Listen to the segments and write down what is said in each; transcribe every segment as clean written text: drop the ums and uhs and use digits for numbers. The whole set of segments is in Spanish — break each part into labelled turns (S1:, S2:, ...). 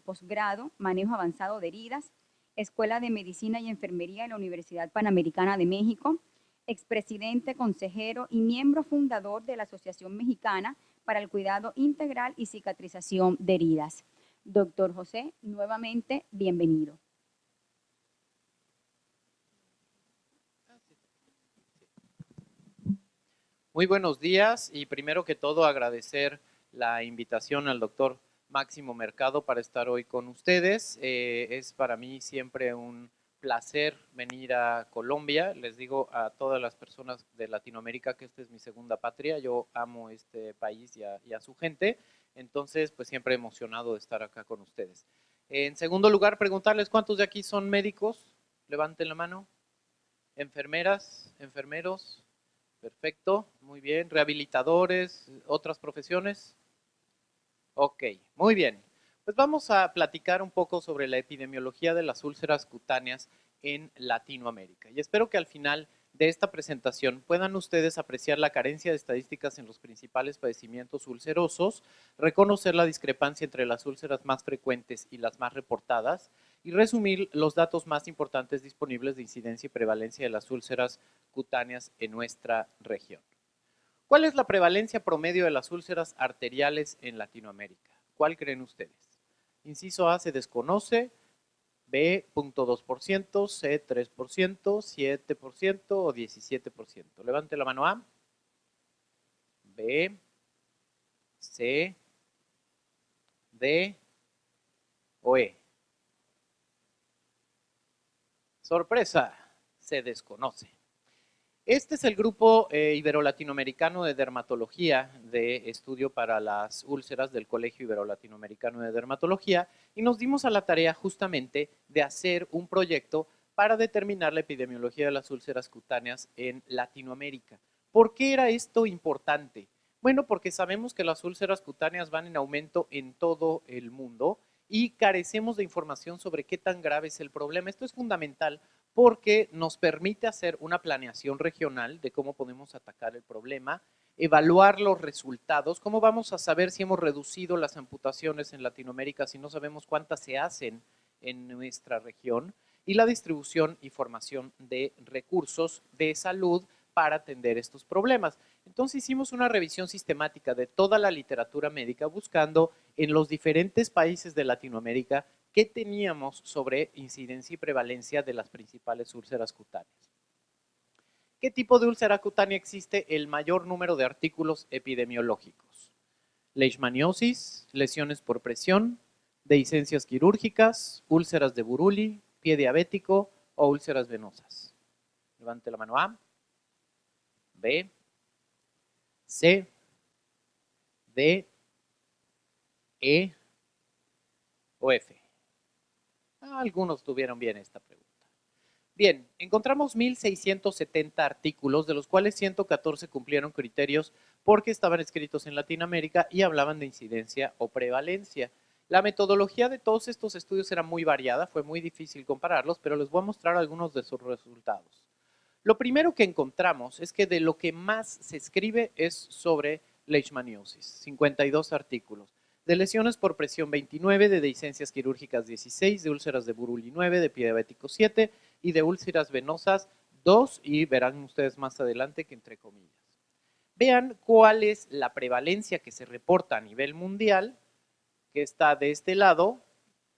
S1: posgrado, manejo avanzado de heridas, Escuela de Medicina y Enfermería de la Universidad Panamericana de México, expresidente, consejero y miembro fundador de la Asociación Mexicana para el Cuidado Integral y Cicatrización de Heridas. Doctor José, nuevamente, bienvenido.
S2: Muy buenos días y primero que todo agradecer la invitación al doctor Máximo Mercado para estar hoy con ustedes. Es para mí siempre un placer venir a Colombia. Les digo a todas las personas de Latinoamérica que esta es mi segunda patria. Yo amo este país y a su gente. Entonces, pues siempre emocionado de estar acá con ustedes. En segundo lugar, preguntarles cuántos de aquí son médicos. Levanten la mano. Enfermeras, enfermeros. Perfecto, muy bien. ¿Rehabilitadores, otras profesiones? Ok, muy bien. Pues vamos a platicar un poco sobre la epidemiología de las úlceras cutáneas en Latinoamérica. Y espero que al final de esta presentación puedan ustedes apreciar la carencia de estadísticas en los principales padecimientos ulcerosos, reconocer la discrepancia entre las úlceras más frecuentes y las más reportadas, y resumir los datos más importantes disponibles de incidencia y prevalencia de las úlceras cutáneas en nuestra región. ¿Cuál es la prevalencia promedio de las úlceras arteriales en Latinoamérica? ¿Cuál creen ustedes? Inciso A se desconoce, B 0.2%, C 3%, 7% o 17%. Levante la mano A, B, C, D o E. Sorpresa, se desconoce. Este es el grupo ibero-latinoamericano de dermatología de estudio para las úlceras del Colegio Ibero-Latinoamericano de Dermatología y nos dimos a la tarea justamente de hacer un proyecto para determinar la epidemiología de las úlceras cutáneas en Latinoamérica. ¿Por qué era esto importante? Bueno, porque sabemos que las úlceras cutáneas van en aumento en todo el mundo y carecemos de información sobre qué tan grave es el problema. Esto es fundamental porque nos permite hacer una planeación regional de cómo podemos atacar el problema, evaluar los resultados, cómo vamos a saber si hemos reducido las amputaciones en Latinoamérica si no sabemos cuántas se hacen en nuestra región, y la distribución y formación de recursos de salud para atender estos problemas. Entonces hicimos una revisión sistemática de toda la literatura médica buscando en los diferentes países de Latinoamérica qué teníamos sobre incidencia y prevalencia de las principales úlceras cutáneas. ¿Qué tipo de úlcera cutánea existe el mayor número de artículos epidemiológicos? Leishmaniosis, lesiones por presión, dehiscencias quirúrgicas, úlceras de Buruli, pie diabético o úlceras venosas. Levante la mano A, B, C, D, E o F. Algunos tuvieron bien esta pregunta. Bien, encontramos 1.670 artículos, de los cuales 114 cumplieron criterios porque estaban escritos en Latinoamérica y hablaban de incidencia o prevalencia. La metodología de todos estos estudios era muy variada, fue muy difícil compararlos, pero les voy a mostrar algunos de sus resultados. Lo primero que encontramos es que de lo que más se escribe es sobre leishmaniosis, 52 artículos. De lesiones por presión 29, de dehiscencias quirúrgicas 16, de úlceras de Buruli 9, de pie diabético 7 y de úlceras venosas 2, y verán ustedes más adelante que entre comillas. Vean cuál es la prevalencia que se reporta a nivel mundial, que está de este lado,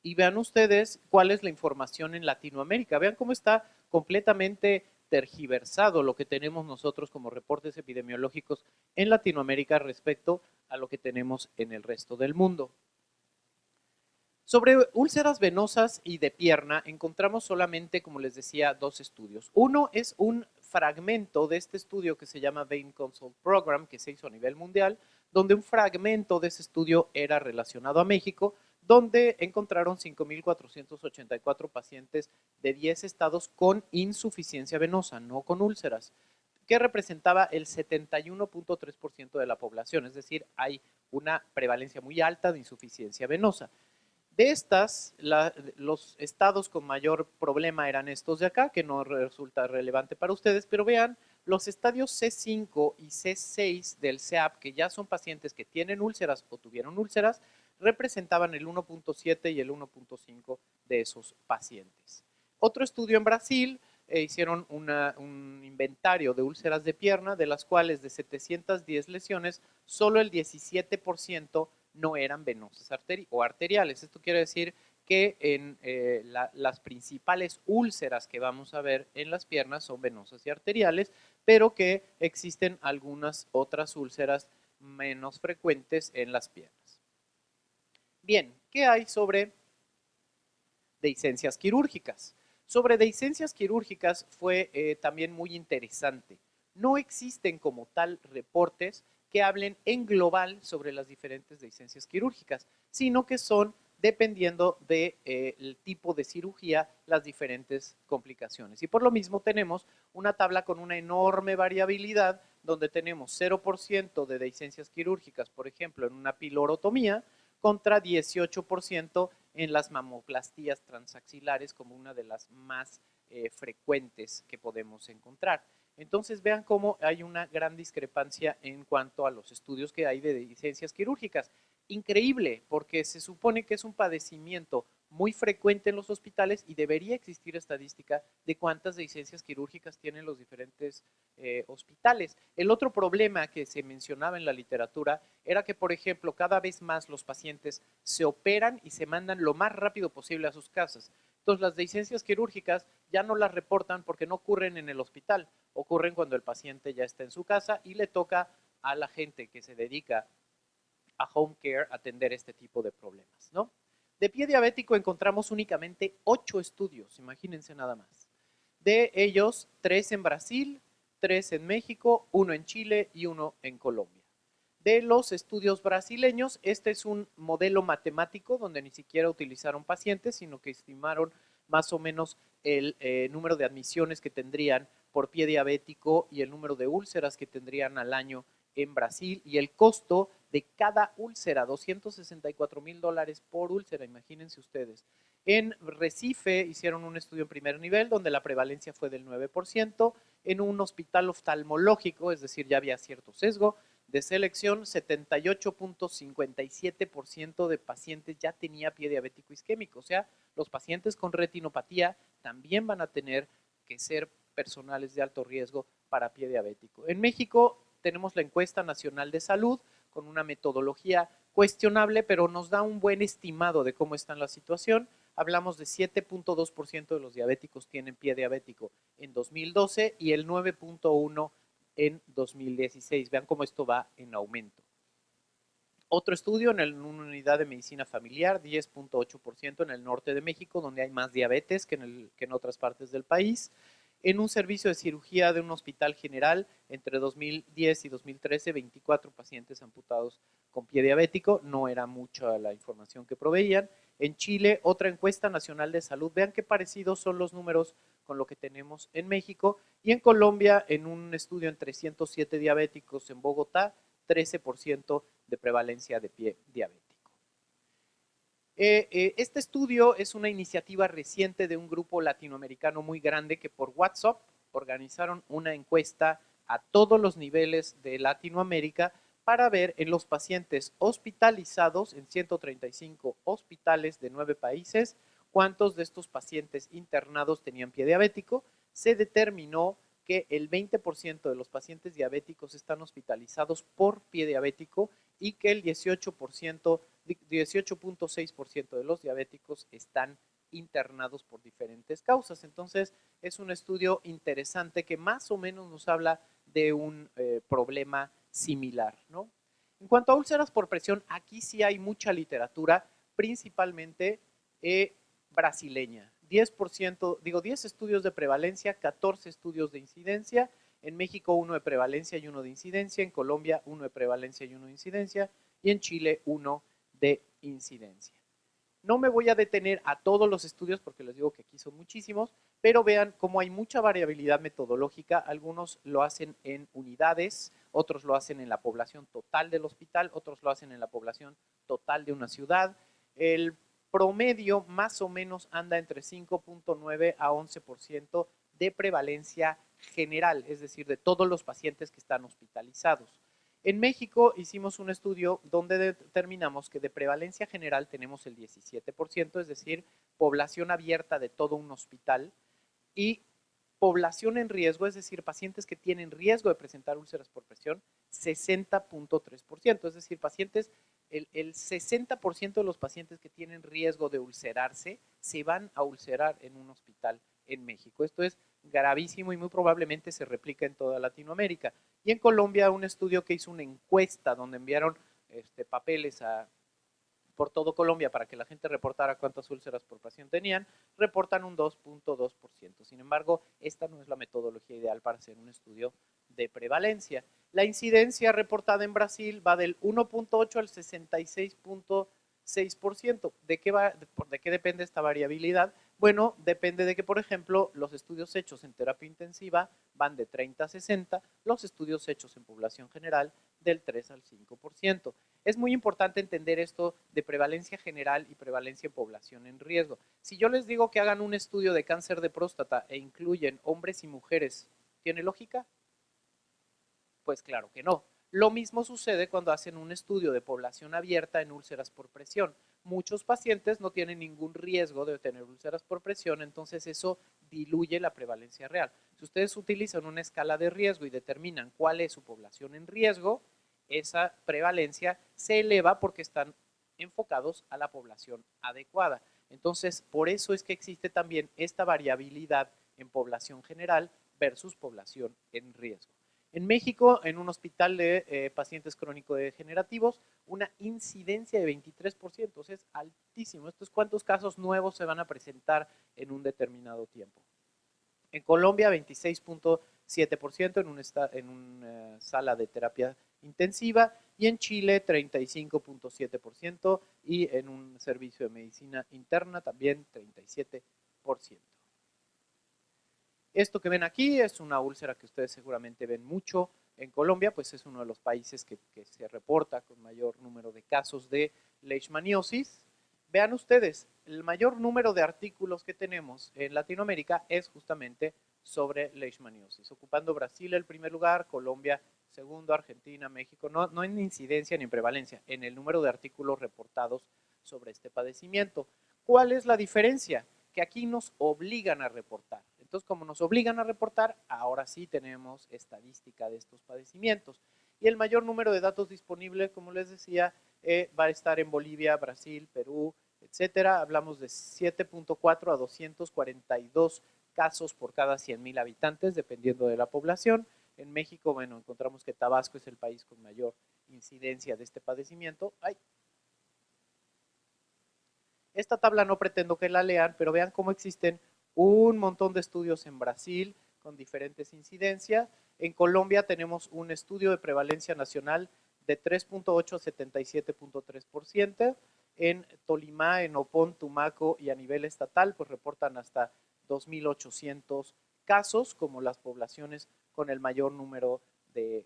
S2: y vean ustedes cuál es la información en Latinoamérica. Vean cómo está completamente tergiversado lo que tenemos nosotros como reportes epidemiológicos en Latinoamérica respecto a lo que tenemos en el resto del mundo. Sobre úlceras venosas y de pierna encontramos solamente, como les decía, dos estudios. Uno es un fragmento de este estudio que se llama Vein Consult Program, que se hizo a nivel mundial, donde un fragmento de ese estudio era relacionado a México, donde encontraron 5.484 pacientes de 10 estados con insuficiencia venosa, no con úlceras, que representaba el 71.3% de la población, es decir, hay una prevalencia muy alta de insuficiencia venosa. De estas, los estados con mayor problema eran estos de acá, que no resulta relevante para ustedes, pero vean, los estadios C5 y C6 del CEAP, que ya son pacientes que tienen úlceras o tuvieron úlceras, representaban el 1.7 y el 1.5 de esos pacientes. Otro estudio en Brasil, hicieron un inventario de úlceras de pierna, de las cuales de 710 lesiones, solo el 17% no eran venosas o arteriales. Esto quiere decir que en las principales úlceras que vamos a ver en las piernas son venosas y arteriales, pero que existen algunas otras úlceras menos frecuentes en las piernas. Bien, ¿qué hay sobre dehiscencias quirúrgicas? Sobre dehiscencias quirúrgicas fue también muy interesante. No existen como tal reportes que hablen en global sobre las diferentes dehiscencias quirúrgicas, sino que son, dependiendo del tipo de cirugía, las diferentes complicaciones. Y por lo mismo tenemos una tabla con una enorme variabilidad, donde tenemos 0% de dehiscencias quirúrgicas, por ejemplo, en una pilorotomía, contra 18% en las mamoplastías transaxilares, como una de las más frecuentes que podemos encontrar. Entonces vean cómo hay una gran discrepancia en cuanto a los estudios que hay de dehiscencias quirúrgicas. Increíble, porque se supone que es un padecimiento muy frecuente en los hospitales y debería existir estadística de cuántas dehiscencias quirúrgicas tienen los diferentes hospitales. El otro problema que se mencionaba en la literatura era que, por ejemplo, cada vez más los pacientes se operan y se mandan lo más rápido posible a sus casas. Entonces, las dehiscencias quirúrgicas ya no las reportan porque no ocurren en el hospital, ocurren cuando el paciente ya está en su casa y le toca a la gente que se dedica a home care atender este tipo de problemas, ¿no? De pie diabético encontramos únicamente 8 estudios, imagínense nada más. De ellos, 3 en Brasil, 3 en México, 1 en Chile y 1 en Colombia. De los estudios brasileños, este es un modelo matemático donde ni siquiera utilizaron pacientes, sino que estimaron más o menos el número de admisiones que tendrían por pie diabético y el número de úlceras que tendrían al año en Brasil y el costo de cada úlcera, $264,000 por úlcera, imagínense ustedes. En Recife hicieron un estudio en primer nivel donde la prevalencia fue del 9%, en un hospital oftalmológico, es decir, ya había cierto sesgo de selección, 78.57% de pacientes ya tenía pie diabético isquémico, o sea, los pacientes con retinopatía también van a tener que ser personales de alto riesgo para pie diabético. En México tenemos la encuesta nacional de salud con una metodología cuestionable, pero nos da un buen estimado de cómo está la situación. Hablamos de 7.2% de los diabéticos tienen pie diabético en 2012 y el 9.1% en 2016. Vean cómo esto va en aumento. Otro estudio en una unidad de medicina familiar, 10.8% en el norte de México, donde hay más diabetes que en otras partes del país. En un servicio de cirugía de un hospital general, entre 2010 y 2013, 24 pacientes amputados con pie diabético, no era mucha la información que proveían. En Chile, otra encuesta nacional de salud, vean qué parecidos son los números con lo que tenemos en México. Y en Colombia, en un estudio en 307 diabéticos en Bogotá, 13% de prevalencia de pie diabético. Este estudio es una iniciativa reciente de un grupo latinoamericano muy grande que por WhatsApp organizaron una encuesta a todos los niveles de Latinoamérica para ver en los pacientes hospitalizados en 135 hospitales de 9 países cuántos de estos pacientes internados tenían pie diabético. Se determinó que el 20% de los pacientes diabéticos están hospitalizados por pie diabético y que el 18.6% de los diabéticos están internados por diferentes causas. Entonces, es un estudio interesante que más o menos nos habla de un problema similar, ¿no? En cuanto a úlceras por presión, aquí sí hay mucha literatura, principalmente brasileña. 10 estudios de prevalencia, 14 estudios de incidencia. En México, 1 de prevalencia y 1 de incidencia. En Colombia, 1 de prevalencia y 1 de incidencia. Y en Chile, 1 de incidencia. No me voy a detener a todos los estudios porque les digo que aquí son muchísimos, pero vean cómo hay mucha variabilidad metodológica. Algunos lo hacen en unidades, otros lo hacen en la población total del hospital, otros lo hacen en la población total de una ciudad. El promedio más o menos anda entre 5.9 a 11% de prevalencia general, es decir, de todos los pacientes que están hospitalizados. En México hicimos un estudio donde determinamos que de prevalencia general tenemos el 17%, es decir, población abierta de todo un hospital, y población en riesgo, es decir, pacientes que tienen riesgo de presentar úlceras por presión, 60.3%, es decir, pacientes, el 60% de los pacientes que tienen riesgo de ulcerarse se van a ulcerar en un hospital en México. Esto es gravísimo y muy probablemente se replica en toda Latinoamérica. Y en Colombia, un estudio que hizo una encuesta donde enviaron papeles por todo Colombia para que la gente reportara cuántas úlceras por paciente tenían, reportan un 2.2%. Sin embargo, esta no es la metodología ideal para hacer un estudio de prevalencia. La incidencia reportada en Brasil va del 1.8 al 66.6%. ¿De qué depende esta variabilidad? Bueno, depende de que, por ejemplo, los estudios hechos en terapia intensiva van de 30 a 60, los estudios hechos en población general del 3 al 5%. Es muy importante entender esto de prevalencia general y prevalencia en población en riesgo. Si yo les digo que hagan un estudio de cáncer de próstata e incluyen hombres y mujeres, ¿tiene lógica? Pues claro que no. Lo mismo sucede cuando hacen un estudio de población abierta en úlceras por presión. Muchos pacientes no tienen ningún riesgo de tener úlceras por presión, entonces eso diluye la prevalencia real. Si ustedes utilizan una escala de riesgo y determinan cuál es su población en riesgo, esa prevalencia se eleva porque están enfocados a la población adecuada. Entonces, por eso es que existe también esta variabilidad en población general versus población en riesgo. En México, en un hospital de pacientes crónico-degenerativos, una incidencia de 23%, o sea, es altísimo. Esto es cuántos casos nuevos se van a presentar en un determinado tiempo. En Colombia, 26.7% en una sala de terapia intensiva, y en Chile, 35.7%, y en un servicio de medicina interna también 37%. Esto que ven aquí es una úlcera que ustedes seguramente ven mucho en Colombia, pues es uno de los países que se reporta con mayor número de casos de leishmaniosis. Vean ustedes, el mayor número de artículos que tenemos en Latinoamérica es justamente sobre leishmaniosis, ocupando Brasil el primer lugar, Colombia segundo, Argentina, México, no en incidencia ni en prevalencia, en el número de artículos reportados sobre este padecimiento. ¿Cuál es la diferencia? Que aquí nos obligan a reportar. Entonces, como nos obligan a reportar, ahora sí tenemos estadística de estos padecimientos. Y el mayor número de datos disponibles, como les decía, va a estar en Bolivia, Brasil, Perú, etcétera. Hablamos de 7.4 a 242 casos por cada 100,000 habitantes, dependiendo de la población. En México, bueno, encontramos que Tabasco es el país con mayor incidencia de este padecimiento. Esta tabla no pretendo que la lean, pero vean cómo existen un montón de estudios en Brasil con diferentes incidencias. En Colombia tenemos un estudio de prevalencia nacional de 3.8 a 77.3%. En Tolima, en Opón, Tumaco y a nivel estatal, pues reportan hasta 2.800 casos como las poblaciones con el mayor número de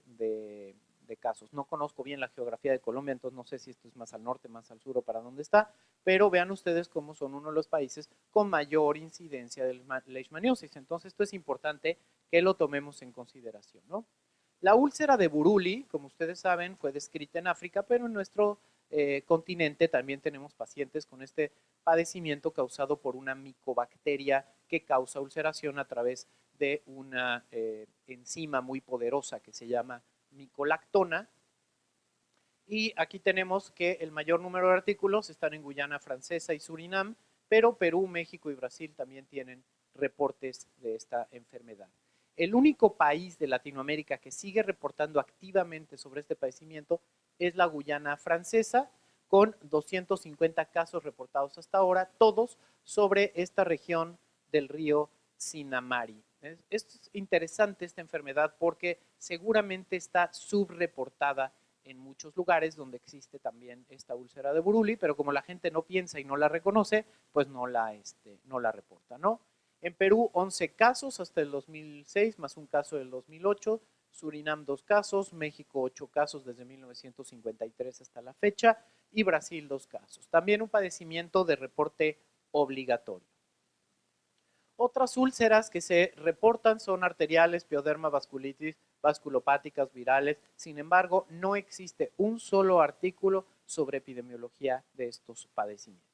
S2: casos. No conozco bien la geografía de Colombia, entonces no sé si esto es más al norte, más al sur o para dónde está, pero vean ustedes cómo son uno de los países con mayor incidencia de leishmaniosis. Entonces esto es importante que lo tomemos en consideración, ¿no? La úlcera de Buruli, como ustedes saben, fue descrita en África, pero en nuestro continente también tenemos pacientes con este padecimiento causado por una micobacteria que causa ulceración a través de una enzima muy poderosa que se llama micolactona. Y aquí tenemos que el mayor número de artículos están en Guyana Francesa y Surinam, pero Perú, México y Brasil también tienen reportes de esta enfermedad. El único país de Latinoamérica que sigue reportando activamente sobre este padecimiento es la Guyana Francesa, con 250 casos reportados hasta ahora, todos sobre esta región del río Sinamari. Es interesante esta enfermedad porque seguramente está subreportada en muchos lugares donde existe también esta úlcera de Buruli, pero como la gente no piensa y no la reconoce, pues no la reporta, ¿no? En Perú, 11 casos hasta el 2006, más un caso del 2008, Surinam 2 casos, México 8 casos desde 1953 hasta la fecha, y Brasil 2 casos. También un padecimiento de reporte obligatorio. Otras úlceras que se reportan son arteriales, pioderma, vasculitis, vasculopáticas, virales. Sin embargo, no existe un solo artículo sobre epidemiología de estos padecimientos.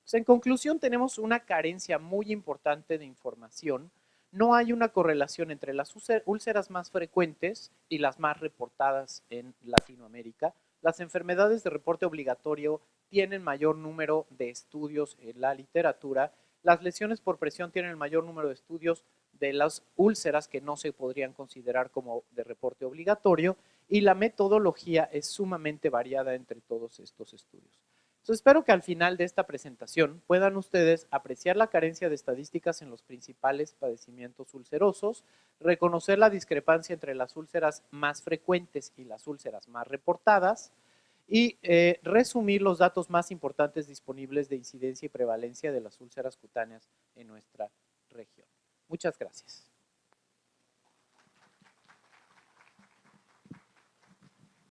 S2: Pues en conclusión, tenemos una carencia muy importante de información. No hay una correlación entre las úlceras más frecuentes y las más reportadas en Latinoamérica. Las enfermedades de reporte obligatorio tienen mayor número de estudios en la literatura. Las lesiones por presión tienen el mayor número de estudios de las úlceras que no se podrían considerar como de reporte obligatorio, y la metodología es sumamente variada entre todos estos estudios. Entonces, espero que al final de esta presentación puedan ustedes apreciar la carencia de estadísticas en los principales padecimientos ulcerosos, reconocer la discrepancia entre las úlceras más frecuentes y las úlceras más reportadas, y resumir los datos más importantes disponibles de incidencia y prevalencia de las úlceras cutáneas en nuestra región. Muchas gracias.